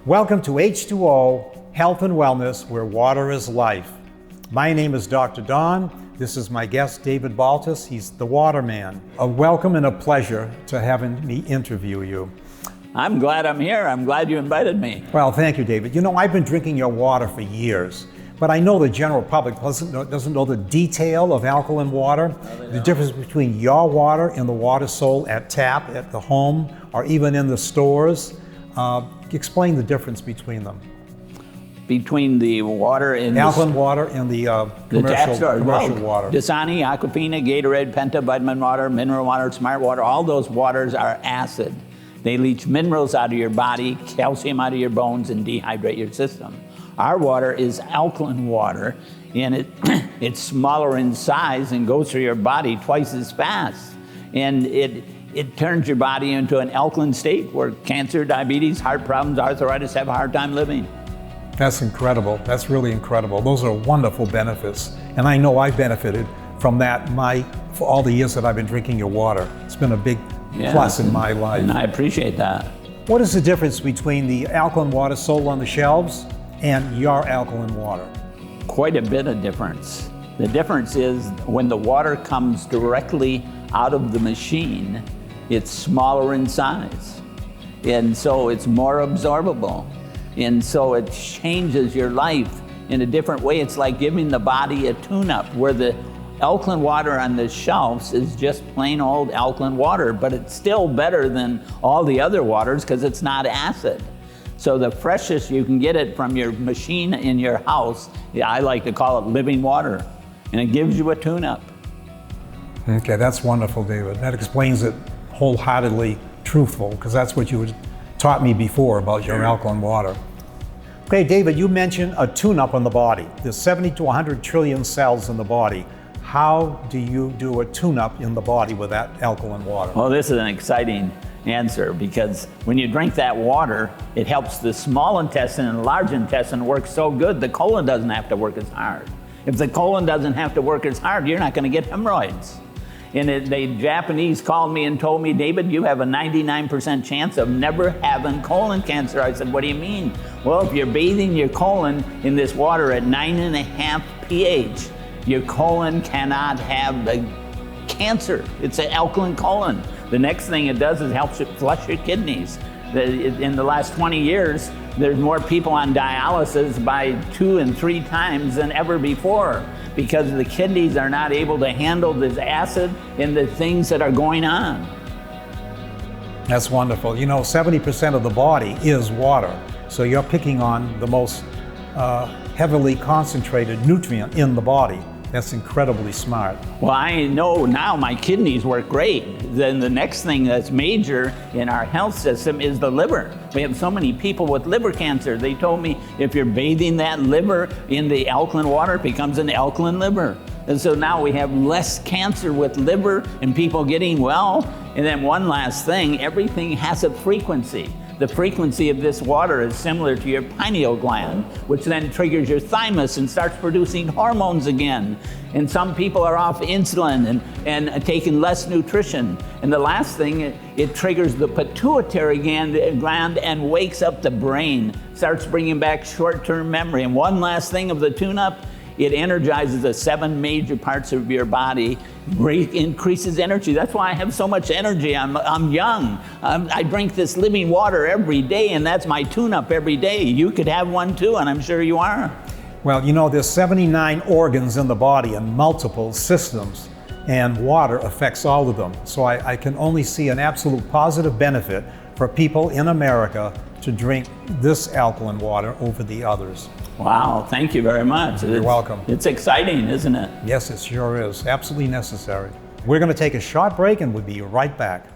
Welcome to H2O Health and Wellness, where water is life. My name is Dr. Don. This is my guest, David Baltus. He's the water man. A welcome and a pleasure to having me interview you. I'm glad I'm here. I'm glad you invited me. Well, thank you, David. You know, I've been drinking your water for years, but I know the general public doesn't know the detail of alkaline water, the difference between your water and the water sold at tap, at the home, or even in the stores. Explain the difference between them. Between the water in alkaline water and the commercial water. Dasani, Aquafina, Gatorade, Penta, vitamin water, mineral water, smart water, all those waters are acid. They leach minerals out of your body, calcium out of your bones, and dehydrate your system. Our water is alkaline water, and it's smaller in size and goes through your body twice as fast. And it turns your body into an alkaline state where cancer, diabetes, heart problems, arthritis have a hard time living. That's incredible. That's really incredible. Those are wonderful benefits. And I know I've benefited from that for all the years that I've been drinking your water. It's been a big plus in my life. And I appreciate that. What is the difference between the alkaline water sold on the shelves and your alkaline water? Quite a bit of difference. The difference is when the water comes directly out of the machine, it's smaller in size. And so it's more absorbable. And so it changes your life in a different way. It's like giving the body a tune-up, where the alkaline water on the shelves is just plain old alkaline water, but it's still better than all the other waters because it's not acid. So the freshest you can get it from your machine in your house, I like to call it living water, and it gives you a tune-up. Okay, that's wonderful, David. That explains it wholeheartedly truthful, because that's what you had taught me before about your alkaline water. Okay, David, you mentioned a tune-up on the body. There's 70 to 100 trillion cells in the body. How do you do a tune-up in the body with that alkaline water? Well, this is an exciting answer, because when you drink that water, it helps the small intestine and large intestine work so good, the colon doesn't have to work as hard. If the colon doesn't have to work as hard, you're not going to get hemorrhoids. And the Japanese called me and told me, David, you have a 99% chance of never having colon cancer. I said, what do you mean? Well, if you're bathing your colon in this water at 9.5 pH, your colon cannot have the cancer. It's an alkaline colon. The next thing it does is helps it flush your kidneys. In the last 20 years, there's more people on dialysis by 2 and 3 times than ever before, because the kidneys are not able to handle this acid and the things that are going on. That's wonderful. You know, 70% of the body is water, so you're picking on the most heavily concentrated nutrient in the body. That's incredibly smart. Well, I know now my kidneys work great. Then the next thing that's major in our health system is the liver. We have so many people with liver cancer. They told me if you're bathing that liver in the alkaline water, it becomes an alkaline liver. And so now we have less cancer with liver and people getting well. And then one last thing, everything has a frequency. The frequency of this water is similar to your pineal gland, which then triggers your thymus and starts producing hormones again. And some people are off insulin and taking less nutrition. And the last thing, it triggers the pituitary gland and wakes up the brain, starts bringing back short-term memory. And one last thing of the tune-up, it energizes the 7 major parts of your body, increases energy. That's why I have so much energy. I'm young. I drink this living water every day, and that's my tune-up every day. You could have one too, and I'm sure you are. Well, you know, there's 79 organs in the body and multiple systems, and water affects all of them. So I can only see an absolute positive benefit for people in America to drink this alkaline water over the others. Wow, thank you very much. You're welcome. It's exciting, isn't it? Yes, it sure is. Absolutely necessary. We're going to take a short break and we'll be right back.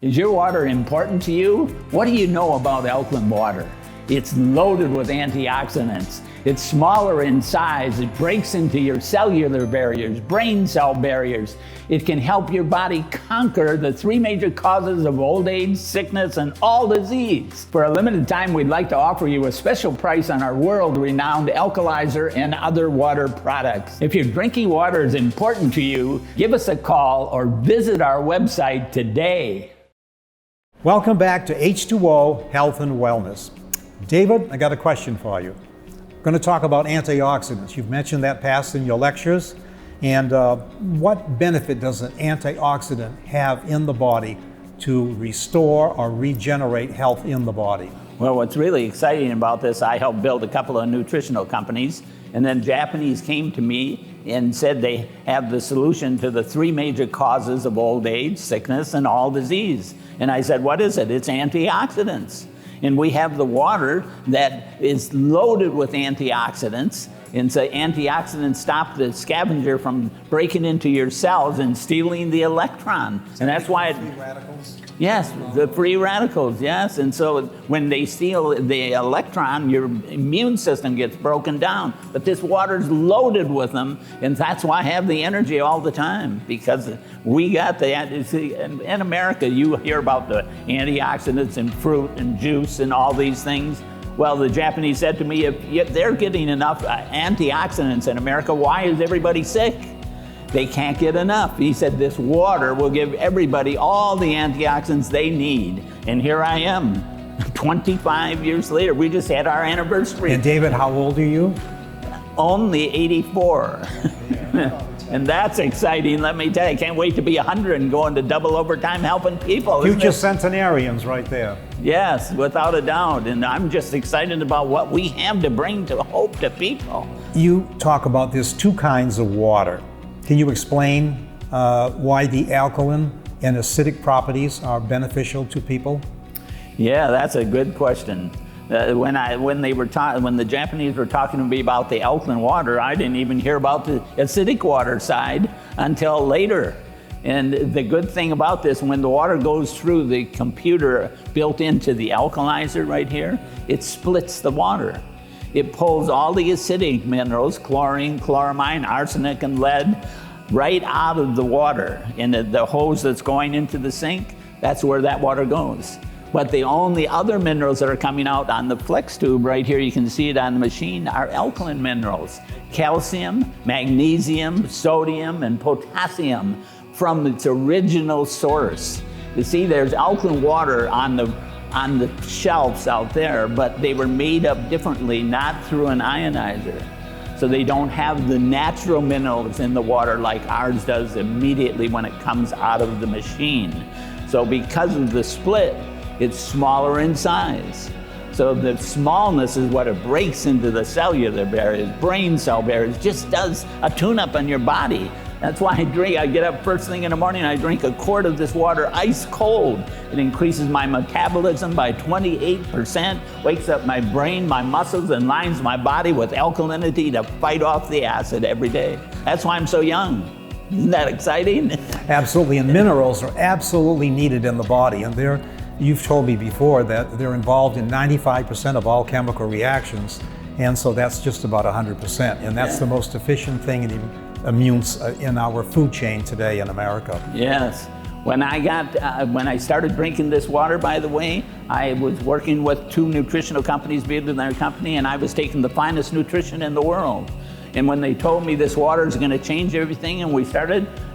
Is your water important to you? What do you know about alkaline water? It's loaded with antioxidants. It's smaller in size. It breaks into your cellular barriers, brain cell barriers. It can help your body conquer the 3 major causes of old age, sickness, and all disease. For a limited time, we'd like to offer you a special price on our world-renowned alkalizer and other water products. If your drinking water is important to you, give us a call or visit our website today. Welcome back to H2O Health and Wellness. David, I got a question for you. We're going to talk about antioxidants. You've mentioned that past in your lectures. And what benefit does an antioxidant have in the body to restore or regenerate health in the body? Well, what's really exciting about this, I helped build a couple of nutritional companies, and then Japanese came to me and said they have the solution to the 3 major causes of old age, sickness, and all disease. And I said, what is it? It's antioxidants. And we have the water that is loaded with antioxidants. And so antioxidants stop the scavenger from breaking into your cells and stealing the electron. And that's why Free radicals? Yes, the free radicals, yes. And so when they steal the electron, your immune system gets broken down. But this water's loaded with them, and that's why I have the energy all the time, because we got in America, you hear about the antioxidants in fruit and juice and all these things. Well, the Japanese said to me, if they're getting enough antioxidants in America, why is everybody sick? They can't get enough. He said this water will give everybody all the antioxidants they need. And here I am, 25 years later. We just had our anniversary. And David, how old are you? Only 84. And that's exciting, let me tell you. I can't wait to be 100 and go into double overtime helping people. Future centenarians right there. Yes, without a doubt. And I'm just excited about what we have to bring to hope to people. You talk about there's 2 kinds of water. Can you explain why the alkaline and acidic properties are beneficial to people? Yeah, that's a good question. When the Japanese were talking to me about the alkaline water, I didn't even hear about the acidic water side until later. And the good thing about this, when the water goes through the computer built into the alkalizer right here, it splits the water. It pulls all the acidic minerals, chlorine, chloramine, arsenic, and lead, right out of the water. And the hose that's going into the sink, that's where that water goes. But the only other minerals that are coming out on the flex tube right here, you can see it on the machine, are alkaline minerals. Calcium, magnesium, sodium, and potassium from its original source. You see, there's alkaline water on the shelves out there, but they were made up differently, not through an ionizer. So they don't have the natural minerals in the water like ours does immediately when it comes out of the machine. So because of the split, it's smaller in size. So the smallness is what it breaks into the cellular barriers, brain cell barriers, just does a tune-up on your body. That's why I get up first thing in the morning, I drink a quart of this water ice cold. It increases my metabolism by 28%, wakes up my brain, my muscles, and lines my body with alkalinity to fight off the acid every day. That's why I'm so young. Isn't that exciting? Absolutely, and minerals are absolutely needed in the body, and you've told me before that they're involved in 95% of all chemical reactions, and so that's just about 100%, and that's the most efficient thing in our food chain today in America. Yes. When I started drinking this water, by the way, I was working with 2 nutritional companies, building their company, and I was taking the finest nutrition in the world. And when they told me this water is going to change everything, and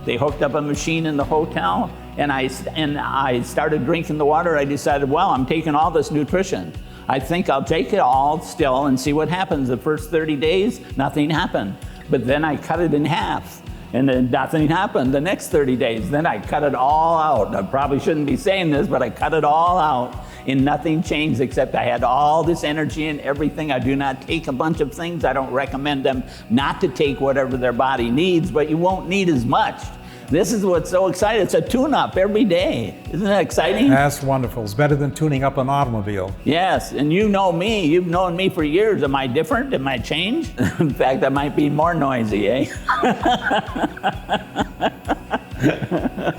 they hooked up a machine in the hotel, and I started drinking the water. I decided, well, I'm taking all this nutrition. I think I'll take it all still and see what happens. The first 30 days, nothing happened. But then I cut it in half, and then nothing happened the next 30 days. Then I cut it all out. I probably shouldn't be saying this, but I cut it all out, and nothing changed except I had all this energy and everything. I do not take a bunch of things. I don't recommend them not to take whatever their body needs, but you won't need as much. This is what's so exciting. It's a tune-up every day. Isn't that exciting? That's wonderful. It's better than tuning up an automobile. Yes, and you know me. You've known me for years. Am I different? Am I changed? In fact, I might be more noisy, eh?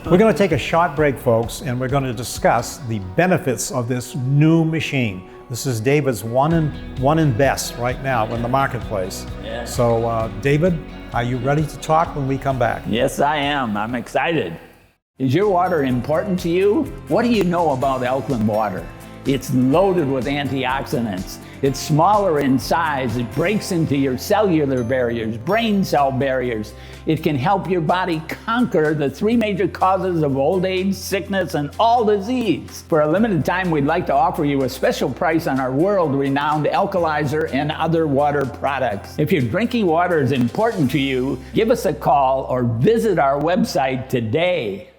We're going to take a short break, folks, and we're going to discuss the benefits of this new machine. This is David's one and best right now in the marketplace. Yeah. So, David, are you ready to talk when we come back? Yes, I am. I'm excited. Is your water important to you? What do you know about alkaline water? It's loaded with antioxidants. It's smaller in size. It breaks into your cellular barriers, brain cell barriers. It can help your body conquer the 3 major causes of old age, sickness, and all disease. For a limited time, we'd like to offer you a special price on our world-renowned alkalizer and other water products. If your drinking water is important to you, give us a call or visit our website today.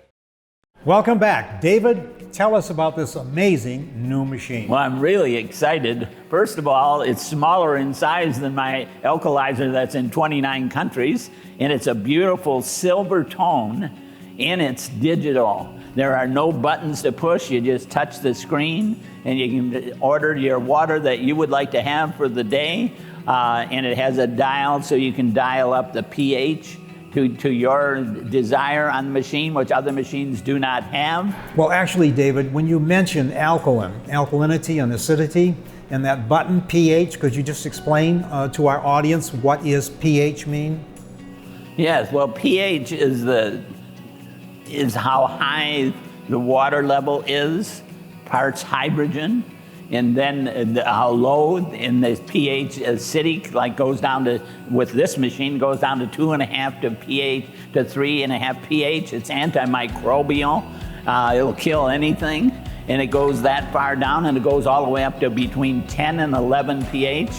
Welcome back. David, tell us about this amazing new machine. Well, I'm really excited. First of all, it's smaller in size than my alkalizer that's in 29 countries, and it's a beautiful silver tone, and it's digital. There are no buttons to push. You just touch the screen, and you can order your water that you would like to have for the day, and it has a dial so you can dial up the pH to your desire on the machine, which other machines do not have. Well, actually, David, when you mention alkalinity and acidity, and that button pH, could you just explain to our audience what is pH mean? Yes, well, pH is how high the water level is, parts hydrogen, and then how low in the pH acidic, like goes down to, with this machine, goes down to 2.5 to pH to 3.5 pH. It's antimicrobial. It'll kill anything, and it goes that far down, and it goes all the way up to between 10 and 11 pH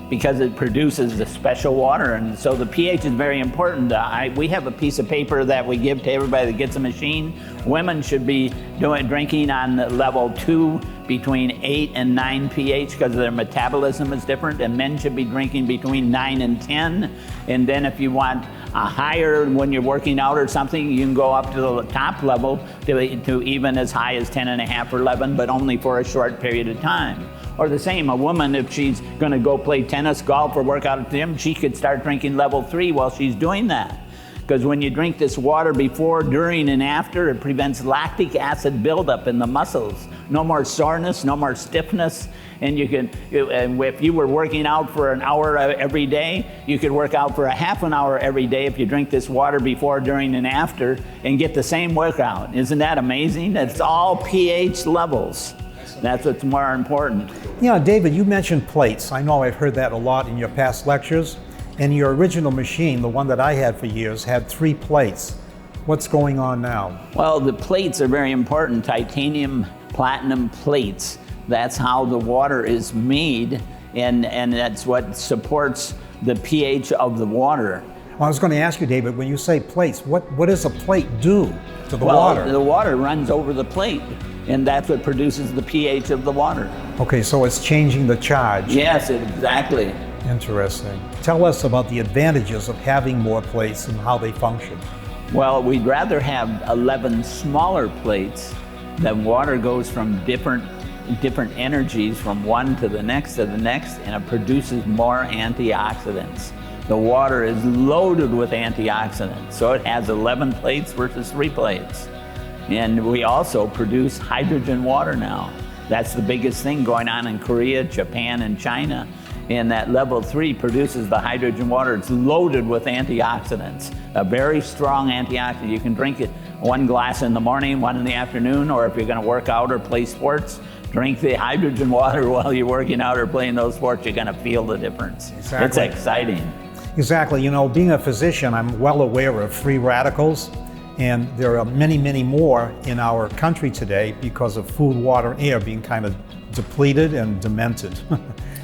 because it produces the special water. And so the pH is very important. We have a piece of paper that we give to everybody that gets a machine. Women should be drinking on level 2 between 8 and 9 pH because their metabolism is different, and men should be drinking between 9 and 10. And then if you want a higher, when you're working out or something, you can go up to the top level to even as high as 10.5 or 11, but only for a short period of time. Or the same, a woman, if she's going to go play tennis, golf, or work out at the gym, she could start drinking level 3 while she's doing that. Because when you drink this water before, during, and after, it prevents lactic acid buildup in the muscles. No more soreness, no more stiffness. And if you were working out for an hour every day, you could work out for a half an hour every day if you drink this water before, during, and after, and get the same workout. Isn't that amazing? It's all pH levels. That's what's more important. Yeah, David, you mentioned plates. I know I've heard that a lot in your past lectures. And your original machine, the one that I had for years, had 3 plates. What's going on now? Well, the plates are very important. Titanium, platinum plates. That's how the water is made, and that's what supports the pH of the water. Well, I was going to ask you, David, when you say plates, what does a plate do to the water? Well, the water runs over the plate, and that's what produces the pH of the water. Okay, so it's changing the charge. Yes, exactly. Interesting. Tell us about the advantages of having more plates and how they function. Well, we'd rather have 11 smaller plates. The water goes from different energies from one to the next, and it produces more antioxidants. The water is loaded with antioxidants, so it has 11 plates versus 3 plates. And we also produce hydrogen water now. That's the biggest thing going on in Korea, Japan, and China. And that level 3 produces the hydrogen water. It's loaded with antioxidants, a very strong antioxidant. You can drink it 1 glass in the morning, 1 in the afternoon, or if you're going to work out or play sports, drink the hydrogen water while you're working out or playing those sports. You're going to feel the difference. Exactly. It's exciting. Exactly. You know, being a physician, I'm well aware of free radicals, and there are many, many more in our country today because of food, water, and air being kind of depleted and demented.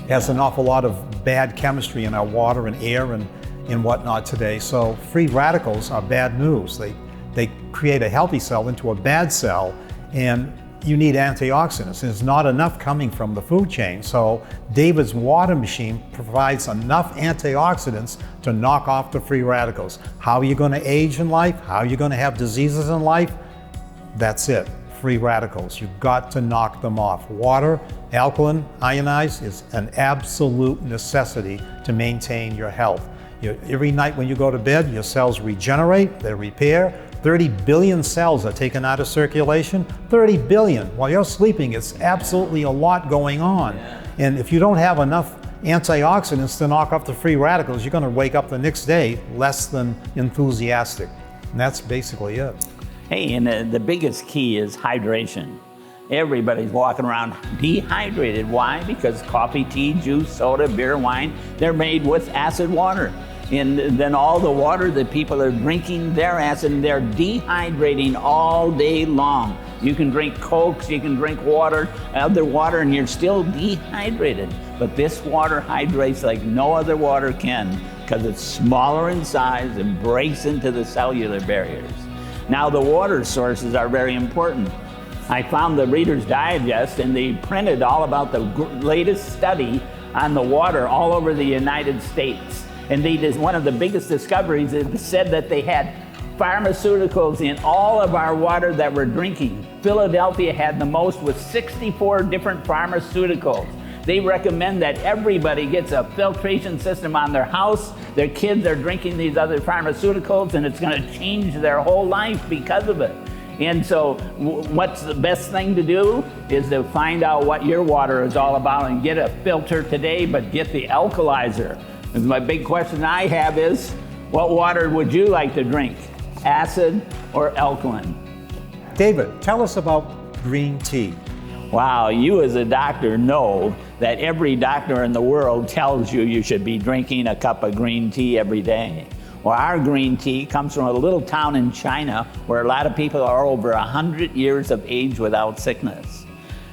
Has an awful lot of bad chemistry in our water and air and whatnot today. So free radicals are bad news. They create a healthy cell into a bad cell, and you need antioxidants. There's not enough coming from the food chain. So David's water machine provides enough antioxidants to knock off the free radicals. How are you going to age in life? How are you going to have diseases in life? That's it. Free radicals. You've got to knock them off. Water, alkaline, ionized, is an absolute necessity to maintain your health. Every night when you go to bed, your cells regenerate, they repair. 30 billion cells are taken out of circulation. 30 billion. While you're sleeping, it's absolutely a lot going on. Yeah. And if you don't have enough antioxidants to knock off the free radicals, you're going to wake up the next day less than enthusiastic. And that's basically it. Hey, and the biggest key is hydration. Everybody's walking around dehydrated. Why? Because coffee, tea, juice, soda, beer, wine, they're made with acid water. And then all the water that people are drinking, they're acid, and they're dehydrating all day long. You can drink Cokes, you can drink water, other water, and you're still dehydrated. But this water hydrates like no other water can, because it's smaller in size and breaks into the cellular barriers. Now, the water sources are very important. I found the Reader's Digest, and they printed all about the latest study on the water all over the United States. And they did one of the biggest discoveries. It said that they had pharmaceuticals in all of our water that we're drinking. Philadelphia had the most with 64 different pharmaceuticals. They recommend that everybody gets a filtration system on their house. Their kids are drinking these other pharmaceuticals, and it's going to change their whole life because of it. And so what's the best thing to do is to find out what your water is all about and get a filter today, but get the alkalizer. And my big question I have is, what water would you like to drink? Acid or alkaline? David, tell us about green tea. Wow, you as a doctor know that every doctor in the world tells you you should be drinking a cup of green tea every day. Well, our green tea comes from a little town in China where a lot of people are over 100 years of age without sickness.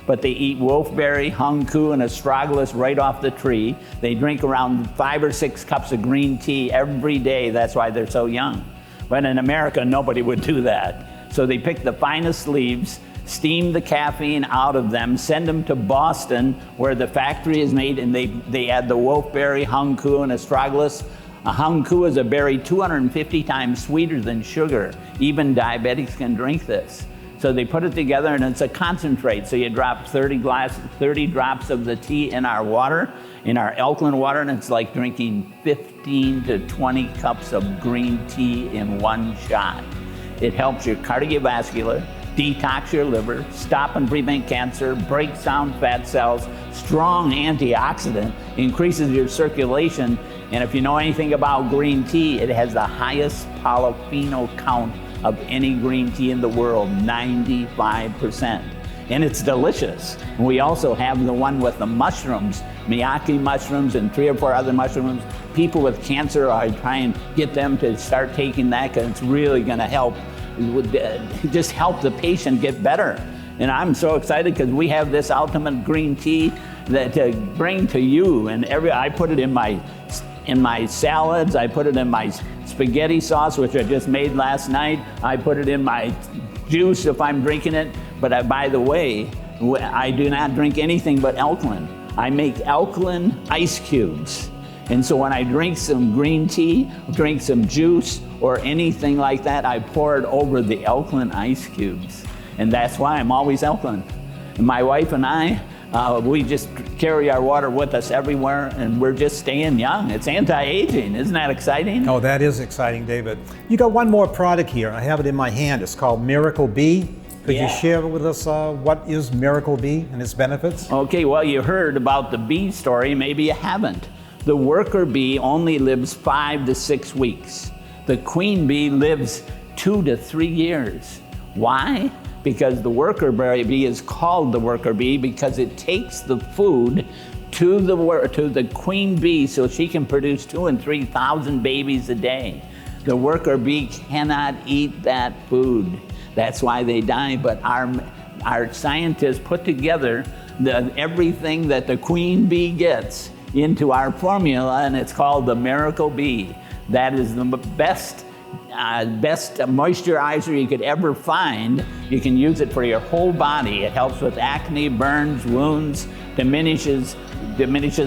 But they eat wolfberry, hungku, and astragalus right off the tree. They drink around 5 or 6 cups of green tea every day. That's why they're so young. But in America, nobody would do that. So they pick the finest leaves, steam the caffeine out of them, send them to Boston where the factory is made, and they add the wolfberry, hungku, and astragalus. A hungku is a berry 250 times sweeter than sugar. Even diabetics can drink this. So they put it together, and it's a concentrate. So you drop 30 drops of the tea in our water, in our alkaline water, and it's like drinking 15 to 20 cups of green tea in one shot. It helps your cardiovascular, detox your liver, stop and prevent cancer, breaks down fat cells, strong antioxidant, increases your circulation, and if you know anything about green tea, it has the highest polyphenol count of any green tea in the world, 95%. And it's delicious. We also have the one with the mushrooms, miyaki mushrooms and 3 or 4 other mushrooms. People with cancer, I try and get them to start taking that because it's really gonna help, just help the patient get better. And I'm so excited because we have this ultimate green tea that to bring to you, and I put it in my salads, I put it in my spaghetti sauce, which I just made last night. I put it in my juice if I'm drinking it. But by the way, I do not drink anything but alkaline. I make alkaline ice cubes. And so when I drink some green tea, drink some juice, or anything like that, I pour it over the alkaline ice cubes. And that's why I'm always alkaline. And my wife and I, we just carry our water with us everywhere, and we're just staying young. It's anti-aging. Isn't that exciting? Oh, that is exciting, David. You got one more product here. I have it in my hand. It's called Miracle Bee. Could you share with us what is Miracle Bee and its benefits? Okay, well, you heard about the bee story. Maybe you haven't. The worker bee only lives 5 to 6 weeks. The queen bee lives 2 to 3 years. Why? Because the worker bee is called the worker bee because it takes the food to the queen bee so she can produce 2,000 and 3,000 babies a day. The worker bee cannot eat that food. That's why they die. But our scientists put together everything that the queen bee gets into our formula, and it's called the Miracle Bee. That is the best moisturizer you could ever find. You can use it for your whole body. It helps with acne, burns, wounds, diminishes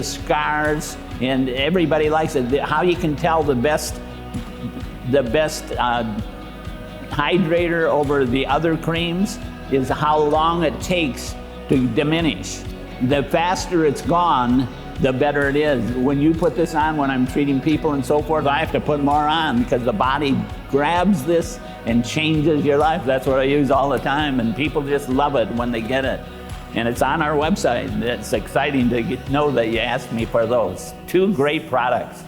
scars, and everybody likes it. How you can tell the best hydrator over the other creams is how long it takes to diminish. The faster it's gone, the better it is. When you put this on, when I'm treating people and so forth, I have to put more on because the body grabs this and changes your life. That's what I use all the time, and people just love it when they get it. And it's on our website. It's exciting to know that you asked me for those. 2 great products.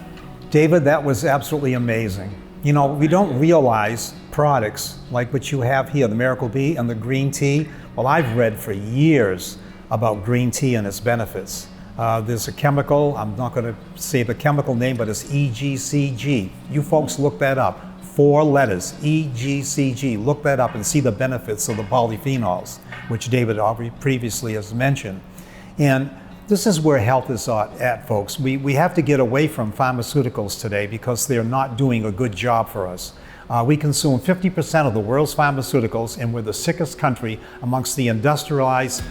David, that was absolutely amazing. You know, we don't realize products like what you have here, the Miracle Bee and the green tea. Well, I've read for years about green tea and its benefits. There's a chemical, I'm not going to say the chemical name, but it's EGCG. You folks look that up. 4 letters, EGCG. Look that up and see the benefits of the polyphenols, which David already previously has mentioned. And this is where health is at, folks. We have to get away from pharmaceuticals today because they're not doing a good job for us. We consume 50% of the world's pharmaceuticals, and we're the sickest country amongst the industrialized,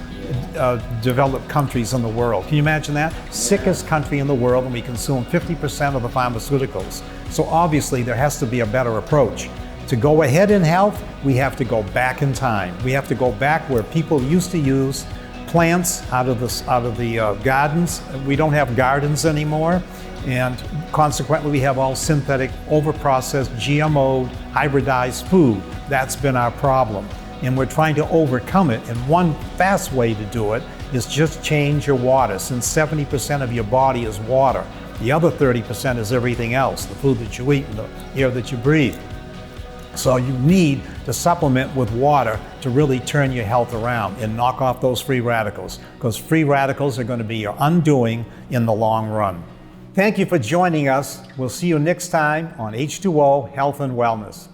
developed countries in the world. Can you imagine that? Sickest country in the world, and we consume 50% of the pharmaceuticals. So obviously there has to be a better approach. To go ahead in health, we have to go back in time. We have to go back where people used to use plants out of the gardens. We don't have gardens anymore, and consequently we have all synthetic, overprocessed, GMO, hybridized food. That's been our problem, and we're trying to overcome it, and one fast way to do it is just change your water. Since 70% of your body is water, the other 30% is everything else, the food that you eat and the air that you breathe. So you need to supplement with water to really turn your health around and knock off those free radicals, because free radicals are going to be your undoing in the long run. Thank you for joining us. We'll see you next time on H2O Health and Wellness.